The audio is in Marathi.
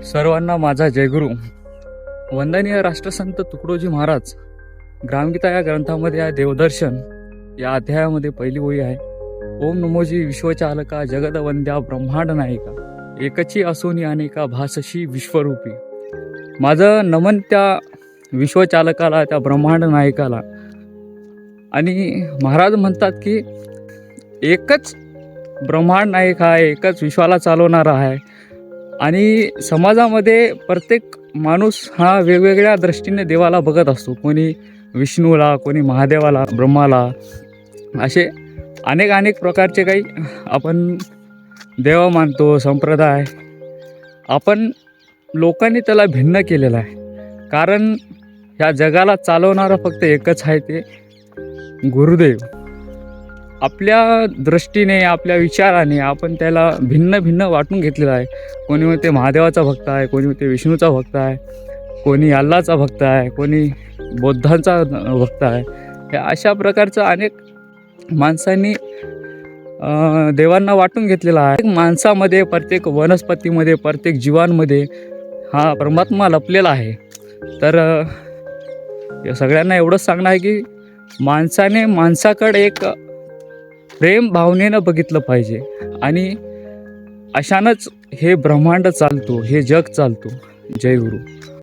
सर्वांना माझा जयगुरु. वंदनीय राष्ट्रसंत तुकडोजी महाराज ग्रामगीता या ग्रंथामध्ये आहे देवदर्शन या अध्यायामध्ये पहिली ओळी आहे. ओम नमोजी विश्वचालका जगदवंद्या ब्रह्मांड नायिका एकची असोनी अनेका भासशी विश्वरूपी. माझं नमन त्या विश्वचालकाला, त्या ब्रह्मांड नायकाला. आणि महाराज म्हणतात की एकच ब्रह्मांड नायक आहे, एकच विश्वाला चालवणारा आहे. आणि समाजामध्ये प्रत्येक माणूस हा वेगवेगळ्या दृष्टीने देवाला बघत असतो. कोणी विष्णूला, कोणी महादेवाला, ब्रह्माला, असे अनेक प्रकारचे काही आपण देव मानतो. संप्रदाय आपण लोकांनी त्याला भिन्न केलेला आहे. कारण ह्या जगाला चालवणारा फक्त एकच आहे, ते गुरुदेव. आपल्या दृष्टीने, आपल्या विचाराने आपण त्याला भिन्न वाटून घेतलेला आहे. कोणी म्हणते महादेवाचा भक्त आहे, कोणी म्हणते विष्णूचा भक्त आहे, कोणी अल्लाचा भक्त आहे, कोणी बौद्धांचा भक्त आहे. हे अशा प्रकारचं अनेक माणसांनी देवांना वाटून घेतलेला आहे. माणसामध्ये, प्रत्येक वनस्पतीमध्ये, प्रत्येक जीवांमध्ये हा परमात्मा लपलेला आहे. तर या सगळ्यांना एवढंच सांगणं आहे की माणसाने माणसाकडे एक प्रेम भावनेनं बघितलं पाहिजे. आणि अशानंच हे ब्रह्मांड चालतो, हे जग चालतो. जय गुरु.